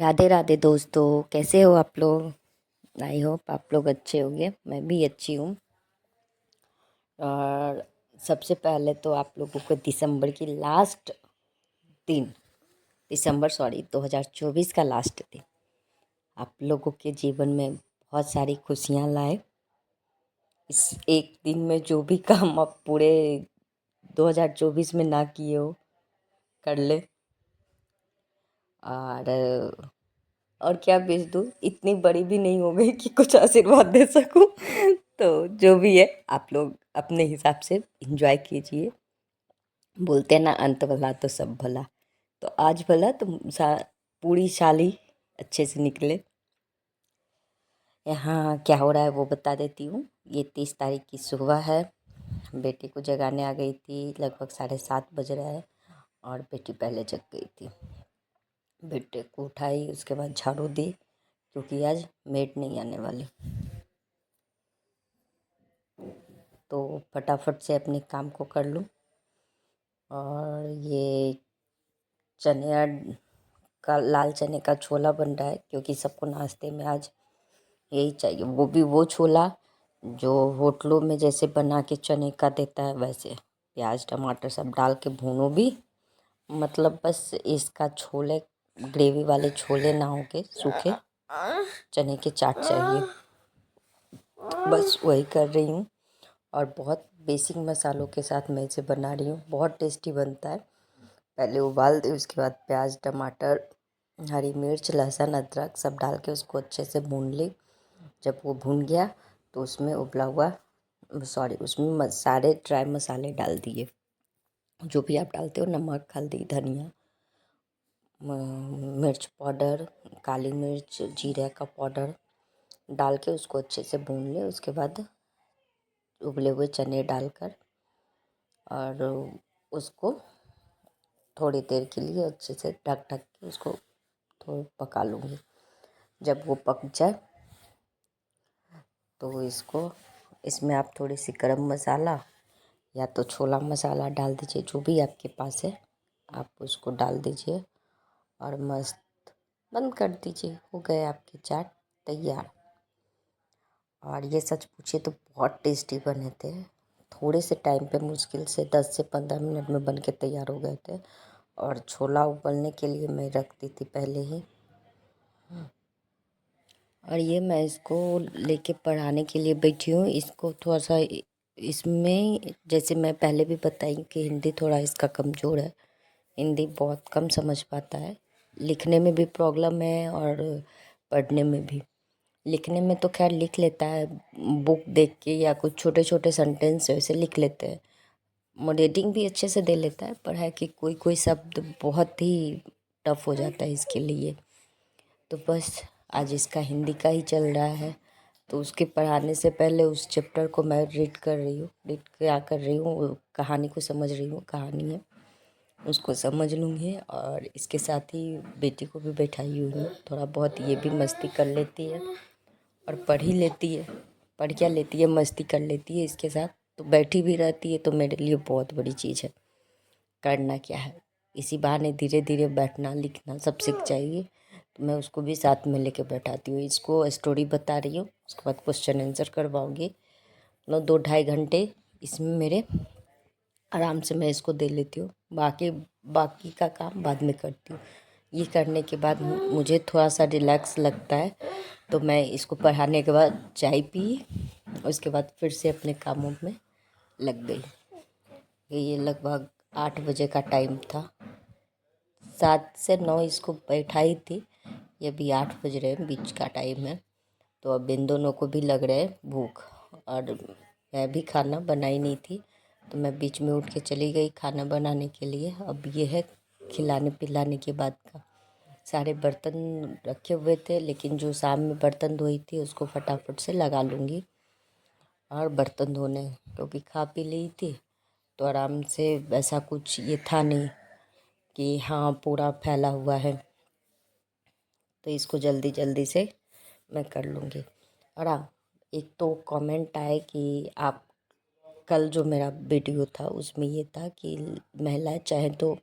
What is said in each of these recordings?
राधे राधे दोस्तों, कैसे हो आप लोग। आई होप आप लोग अच्छे होंगे। मैं भी अच्छी हूँ। और सबसे पहले तो आप लोगों को दिसंबर की लास्ट दिन, दिसंबर 2024 का लास्ट दिन आप लोगों के जीवन में बहुत सारी खुशियाँ लाए। इस एक दिन में जो भी काम आप पूरे 2024 में ना किए हो, कर ले। और क्या भेज दूँ, इतनी बड़ी भी नहीं हो गई कि कुछ आशीर्वाद दे सकूं। तो जो भी है आप लोग अपने हिसाब से एंजॉय कीजिए। बोलते हैं ना, अंत भला तो सब भला। तो आज भला तो पूरी साल ही अच्छे से निकले। यहाँ क्या हो रहा है वो बता देती हूँ। ये 30 तारीख की सुबह है। बेटी को जगाने आ गई थी, लगभग 7:30 बज रहा है और बेटी पहले जग गई थी। बेटे को उठाई, उसके बाद झाड़ू दी, क्योंकि आज मेड नहीं आने वाली। तो फटाफट से अपने काम को कर लूँ। और ये चने का, लाल चने का छोला बन रहा है, क्योंकि सबको नाश्ते में आज यही चाहिए। वो भी वो छोला जो होटलों में जैसे बना के चने का देता है, वैसे प्याज टमाटर सब डाल के भूनो भी। मतलब बस इसका छोले, ग्रेवी वाले छोले ना हो के सूखे चने के चाट चाहिए। बस वही कर रही हूँ। और बहुत बेसिक मसालों के साथ मैं इसे बना रही हूँ। बहुत टेस्टी बनता है। पहले उबाल दे, उसके बाद प्याज टमाटर हरी मिर्च लहसुन अदरक सब डाल के उसको अच्छे से भून ली। जब वो भून गया तो उसमें उसमें सारे ड्राई मसाले डाल दिए, जो भी आप डालते हो, नमक हल्दी धनिया मिर्च पाउडर काली मिर्च जीरे का पाउडर डाल के उसको अच्छे से भून ले। उसके बाद उबले हुए चने डालकर और उसको थोड़ी देर के लिए अच्छे से ढक ढक के उसको थोड़ा पका लूँगी। जब वो पक जाए तो इसमें आप थोड़ी सी गरम मसाला या तो छोला मसाला डाल दीजिए, जो भी आपके पास है आप उसको डाल दीजिए और मस्त बंद कर दीजिए। हो गए आपके चाट तैयार। और ये सच पूछे तो बहुत टेस्टी बने थे। थोड़े से टाइम पे, मुश्किल से 10 से 15 मिनट में बन के तैयार हो गए थे। और छोला उबलने के लिए मैं रख दी थी पहले ही। और ये मैं इसको लेके पढ़ाने के लिए बैठी हूँ। इसको थोड़ा सा इसमें, जैसे मैं पहले भी बताई कि हिंदी थोड़ा इसका कमज़ोर है। हिंदी बहुत कम समझ पाता है। लिखने में भी प्रॉब्लम है और पढ़ने में भी। लिखने में तो खैर लिख लेता है, बुक देख के या कुछ छोटे छोटे सेंटेंस वैसे लिख लेते हैं। रीडिंग भी अच्छे से दे लेता है, पर है कि कोई कोई शब्द बहुत ही टफ हो जाता है इसके लिए। तो बस आज इसका हिंदी का ही चल रहा है। तो उसके पढ़ाने से पहले उस चैप्टर को मैं रीड कर रही हूँ। रीड क्या कर रही हूँ, कहानी को समझ रही हूँ। कहानी है उसको समझ लूँगी। और इसके साथ ही बेटी को भी बैठाई हुई हूँ। थोड़ा बहुत ये भी मस्ती कर लेती है और पढ़ ही लेती है। पढ़ क्या लेती है, मस्ती कर लेती है इसके साथ। तो बैठी भी रहती है, तो मेरे लिए बहुत बड़ी चीज़ है। करना क्या है, इसी बहाने धीरे धीरे बैठना लिखना सब सीख जाएगी। तो मैं उसको भी साथ में लेके बैठाती हूँ। इसको स्टोरी बता रही हूँ, उसके बाद क्वेश्चन आंसर करवाऊँगी। मतलब 2-2.5 घंटे इसमें मेरे आराम से मैं इसको दे लेती हूँ। बाकी बाकी का काम बाद में करती हूँ। ये करने के बाद मुझे थोड़ा सा रिलैक्स लगता है। तो मैं इसको पढ़ाने के बाद चाय पी, उसके बाद फिर से अपने कामों में लग गई। ये लगभग 8 बजे का टाइम था। 7 से 9 इसको बैठाई थी। ये भी 8 बज रहे हैं, बीच का टाइम है। तो अब इन दोनों को भी लग रहे हैं भूख। और मैं भी खाना बनाई नहीं थी, तो मैं बीच में उठ के चली गई खाना बनाने के लिए। अब ये है खिलाने पिलाने के बाद का। सारे बर्तन रखे हुए थे, लेकिन जो शाम में बर्तन धोई थी उसको फटाफट से लगा लूँगी। और बर्तन धोने, क्योंकि खा पी ली थी तो आराम से, वैसा कुछ ये था नहीं कि हाँ पूरा फैला हुआ है। तो इसको जल्दी जल्दी से मैं कर लूँगी। और हाँ, एक तो कमेंट आए कि आप, कल जो मेरा वीडियो था उसमें ये था कि महिलाएं चाहें तो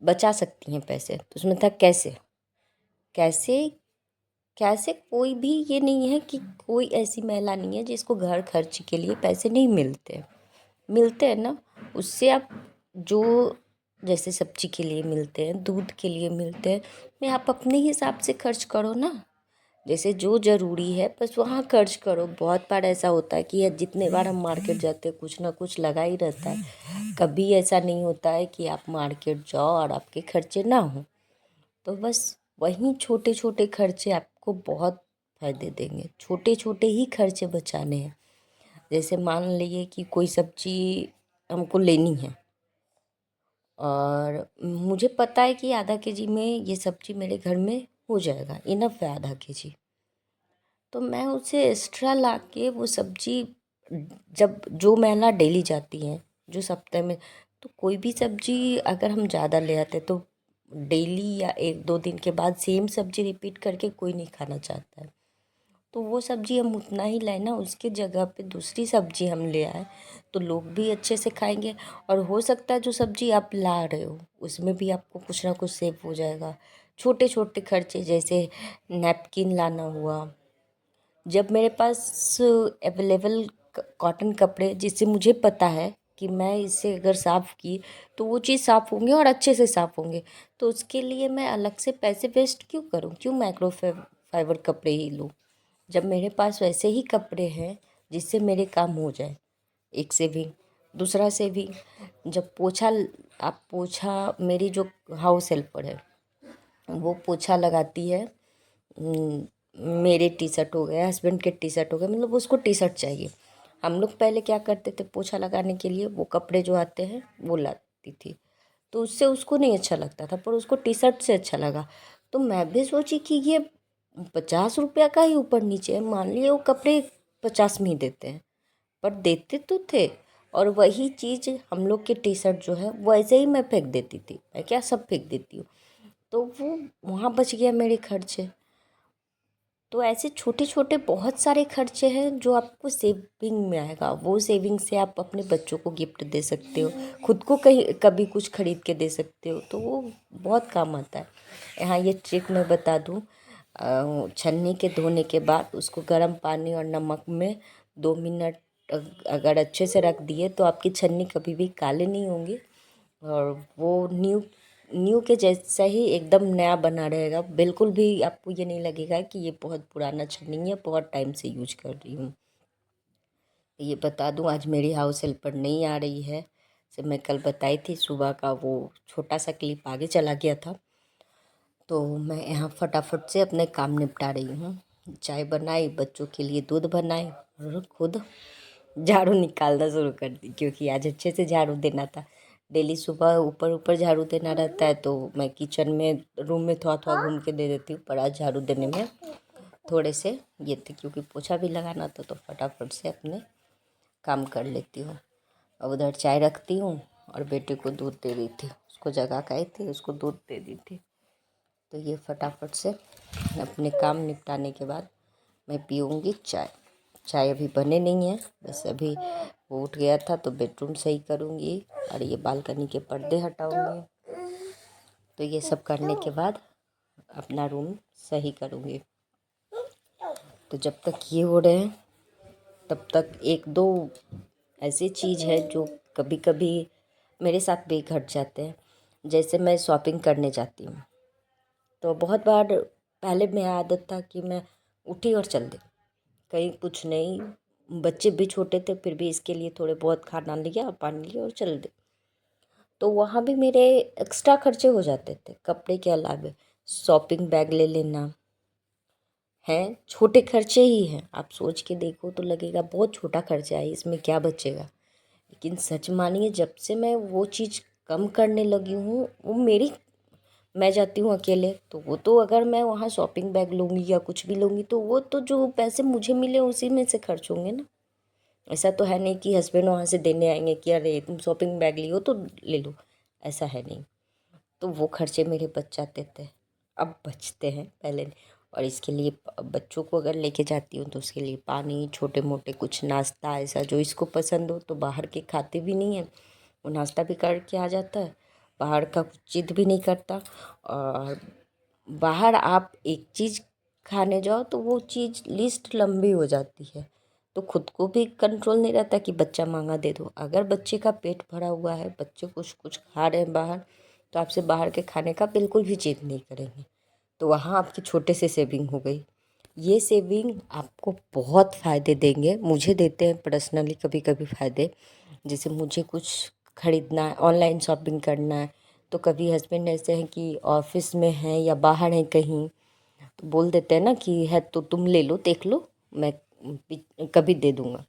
बचा सकती हैं पैसे। तो उसमें था कैसे कैसे कैसे कोई भी ये नहीं है कि कोई ऐसी महिला नहीं है जिसको घर खर्च के लिए पैसे नहीं मिलते। मिलते हैं ना। उससे आप जो जैसे सब्जी के लिए मिलते हैं, दूध के लिए मिलते हैं, मैं आप अपने हिसाब से खर्च करो ना। जैसे जो ज़रूरी है बस वहाँ खर्च करो। बहुत बार ऐसा होता है कि जितने बार हम मार्केट जाते हैं कुछ ना कुछ लगा ही रहता है। कभी ऐसा नहीं होता है कि आप मार्केट जाओ और आपके खर्चे ना हो। तो बस वहीं छोटे छोटे खर्चे आपको बहुत फायदे देंगे। छोटे छोटे ही खर्चे बचाने हैं। जैसे मान लीजिए कि कोई सब्जी हमको लेनी है और मुझे पता है कि आधा केजी में ये सब्जी मेरे घर में हो जाएगा, इनफ है आधा केजी। तो मैं उसे एक्स्ट्रा ला के वो सब्जी, जब जो महिला डेली जाती हैं, जो सप्ताह में, तो कोई भी सब्जी अगर हम ज़्यादा ले आते तो डेली या एक दो दिन के बाद सेम सब्जी रिपीट करके कोई नहीं खाना चाहता है। तो वो सब्जी हम उतना ही लाए ना, उसके जगह पे दूसरी सब्जी हम ले आए तो लोग भी अच्छे से खाएंगे। और हो सकता है जो सब्जी आप ला रहे हो उसमें भी आपको कुछ ना कुछ सेव हो जाएगा। छोटे छोटे खर्चे जैसे नैपकिन लाना हुआ। जब मेरे पास अवेलेबल कॉटन कपड़े, जिससे मुझे पता है कि मैं इसे अगर साफ़ की तो वो चीज़ साफ़ होंगे और अच्छे से साफ़ होंगे, तो उसके लिए मैं अलग से पैसे वेस्ट क्यों करूँ, क्यों माइक्रो फाइबर कपड़े ही लूँ जब मेरे पास वैसे ही कपड़े हैं जिससे मेरे काम हो जाए। एक सेविंग। दूसरा सेविंग, जब आप पोछा, मेरी जो हाउस हेल्पर है वो पोछा लगाती है। मेरे टी शर्ट हो गए, हस्बैंड के टी शर्ट हो गए, मतलब उसको टी शर्ट चाहिए। हम लोग पहले क्या करते थे, पोछा लगाने के लिए वो कपड़े जो आते हैं वो लाती थी, तो उससे उसको नहीं अच्छा लगता था, पर उसको टी शर्ट से अच्छा लगा। तो मैं भी सोची कि ये 50 रुपया का ही ऊपर नीचे है, मान लिए वो कपड़े 50 में ही देते हैं, पर देते तो थे। और वही चीज़ हम लोग के टी शर्ट जो है वैसे ही मैं फेंक देती थी, मैं क्या सब फेंक देती हूँ, तो वो वहाँ बच गया मेरे खर्चे। तो ऐसे छोटे छोटे बहुत सारे खर्चे हैं जो आपको सेविंग में आएगा। वो सेविंग से आप अपने बच्चों को गिफ्ट दे सकते हो, खुद को कहीं कभी कुछ खरीद के दे सकते हो, तो वो बहुत काम आता है। यहाँ ये ट्रिक मैं बता दूँ, छन्नी के धोने के बाद उसको गर्म पानी और नमक में 2 मिनट अगर अच्छे से रख दिए तो आपकी छन्नी कभी भी काले नहीं होंगी और वो न्यू न्यू के जैसा ही एकदम नया बना रहेगा। बिल्कुल भी आपको ये नहीं लगेगा कि ये बहुत पुराना छन्नी है, बहुत टाइम से यूज कर रही हूँ। ये बता दूँ, आज मेरी हाउस हेल्पर नहीं आ रही है। जब मैं कल बताई थी, सुबह का वो छोटा सा क्लिप आगे चला गया था, तो मैं यहाँ फटाफट से अपने काम निपटा रही हूँ। चाय बनाई, बच्चों के लिए दूध बनाई और खुद झाड़ू निकालना शुरू कर दी, क्योंकि आज अच्छे से झाड़ू देना था। डेली सुबह ऊपर ऊपर झाड़ू देना रहता है, तो मैं किचन में रूम में थोड़ा थोड़ा घूम के दे देती हूँ, पर आज झाड़ू देने में थोड़े से ये थे, क्योंकि पोछा भी लगाना था, तो फटाफट से अपने काम कर लेती हूँ। अब उधर चाय रखती हूँ और बेटे को दूध दे दी थी, उसको जगा के आई थी, उसको दूध दे दी थी। तो ये फटाफट से अपने काम निपटाने के बाद मैं पीऊँगी चाय। चाय अभी बने नहीं है, बस अभी वो उठ गया था तो बेडरूम सही करूँगी और ये बालकनी के पर्दे हटाऊँगी। तो ये सब करने के बाद अपना रूम सही करूँगी। तो जब तक ये हो रहे हैं तब तक एक दो ऐसी चीज़ है जो कभी कभी मेरे साथ भी घट जाते हैं। जैसे मैं शॉपिंग करने जाती हूँ, तो बहुत बार पहले मेरा आदत था कि मैं उठी और चल दी, कहीं कुछ नहीं, बच्चे भी छोटे थे फिर भी इसके लिए थोड़े बहुत खाना लिया, पानी लिया और चल दी। तो वहाँ भी मेरे एक्स्ट्रा खर्चे हो जाते थे कपड़े के अलावे। शॉपिंग बैग ले लेना है, छोटे खर्चे ही हैं, आप सोच के देखो तो लगेगा बहुत छोटा खर्चा है, इसमें क्या बचेगा। लेकिन सच मानिए, जब से मैं वो चीज़ कम करने लगी हूँ, वो मेरी, मैं जाती हूँ अकेले तो वो तो अगर मैं वहाँ शॉपिंग बैग लूँगी या कुछ भी लूँगी तो वो तो जो पैसे मुझे मिले उसी में से खर्च होंगे ना। ऐसा तो है नहीं कि हस्बैंड वहाँ से देने आएंगे कि अरे तुम शॉपिंग बैग लियो तो ले लो, ऐसा है नहीं। तो वो खर्चे मेरे बच जाते थे, अब बचते हैं, पहले नहीं। और इसके लिए बच्चों को अगर लेके जाती हूँ तो उसके लिए पानी, छोटे मोटे कुछ नाश्ता ऐसा जो इसको पसंद हो, तो बाहर के खाते भी नहीं है, वो नाश्ता भी करके आ जाता है, बाहर का कुछ जिद भी नहीं करता। और बाहर आप एक चीज़ खाने जाओ तो वो चीज़ लिस्ट लंबी हो जाती है, तो खुद को भी कंट्रोल नहीं रहता कि बच्चा मांगा दे दो। अगर बच्चे का पेट भरा हुआ है, बच्चे कुछ कुछ खा रहे हैं बाहर, तो आपसे बाहर के खाने का बिल्कुल भी जिद नहीं करेंगे। तो वहाँ आपकी छोटे से सेविंग हो गई। ये सेविंग आपको बहुत फ़ायदे देंगे, मुझे देते हैं पर्सनली कभी कभी फ़ायदे। जैसे मुझे कुछ खरीदना है, ऑनलाइन शॉपिंग करना है, तो कभी हस्बैंड ऐसे हैं कि ऑफिस में हैं या बाहर हैं कहीं, तो बोल देते हैं ना कि है तो तुम ले लो, देख लो, मैं कभी दे दूँगा।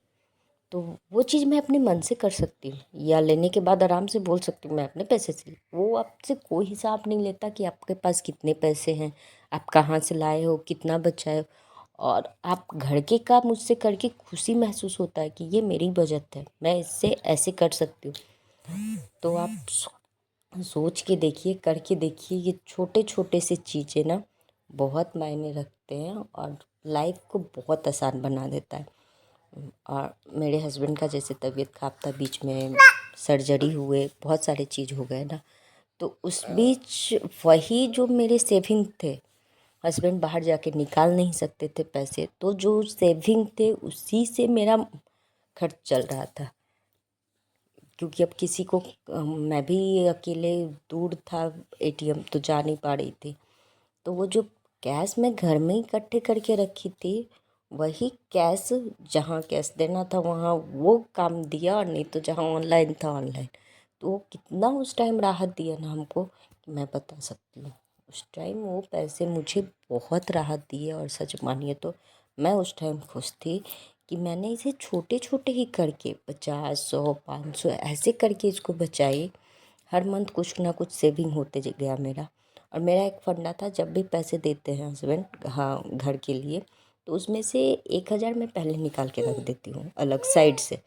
तो वो चीज़ मैं अपने मन से कर सकती हूँ, या लेने के बाद आराम से बोल सकती हूँ मैं अपने पैसे से। वो आपसे कोई हिसाब नहीं लेता कि आपके पास कितने पैसे हैं, आप कहाँ से लाए हो, कितना बचाए हो। और आप घर के काम मुझसे करके खुशी महसूस होता है कि ये मेरी बचत है, मैं इससे ऐसे कर सकती हूँ। तो आप सोच के देखिए, करके देखिए, ये छोटे छोटे से चीज़ें ना बहुत मायने रखते हैं और लाइफ को बहुत आसान बना देता है। और मेरे हस्बैंड का जैसे तबीयत खराब था, बीच में सर्जरी हुए, बहुत सारे चीज़ हो गए ना, तो उस बीच वही जो मेरे सेविंग थे, हस्बैंड बाहर जाके निकाल नहीं सकते थे पैसे, तो जो सेविंग थे उसी से मेरा खर्च चल रहा था। क्योंकि अब किसी को मैं भी अकेले दूर था, एटीएम तो जा नहीं पा रही थी, तो वो जो कैश मैं घर में इकट्ठे करके रखी थी, वही कैश जहाँ कैश देना था वहाँ वो काम दिया, और नहीं तो जहाँ ऑनलाइन था ऑनलाइन। तो वो कितना उस टाइम राहत दिया ना हमको कि मैं बता सकती हूँ। उस टाइम वो पैसे मुझे बहुत राहत दिए, और सच मानिए तो मैं उस टाइम खुश थी कि मैंने इसे छोटे छोटे ही करके 50, 100, 500 ऐसे करके इसको बचाई। हर मंथ कुछ ना कुछ सेविंग होते गया मेरा। और मेरा एक फंडा था, जब भी पैसे देते हैं हस्बैंड, हाँ, घर के लिए, तो उसमें से 1,000 मैं पहले निकाल के रख देती हूँ अलग साइड से,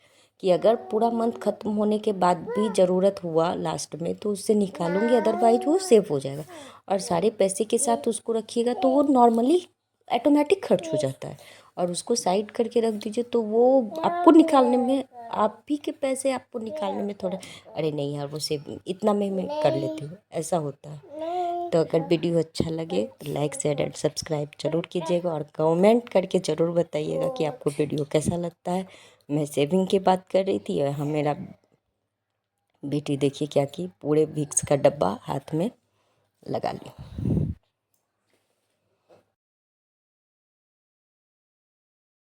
कि अगर पूरा मंथ ख़त्म होने के बाद भी ज़रूरत हुआ लास्ट में तो उससे निकालूंगी, अदरवाइज वो सेव हो जाएगा। और सारे पैसे के साथ उसको रखिएगा तो वो नॉर्मली ऑटोमेटिक खर्च हो जाता है। और उसको साइड करके रख दीजिए तो वो आपको निकालने में, आप ही के पैसे आपको निकालने में थोड़ा, अरे नहीं यार वो सेव इतना में मैं कर लेती हूँ, ऐसा होता है। तो अगर वीडियो अच्छा लगे तो लाइक शेयर एंड सब्सक्राइब जरूर कीजिएगा, और कमेंट करके ज़रूर बताइएगा कि आपको वीडियो कैसा लगता है। मैं सेविंग की बात कर रही थी, और हाँ, मेरा बेटी देखिए क्या की, पूरे विक्स का डब्बा हाथ में लगा ली।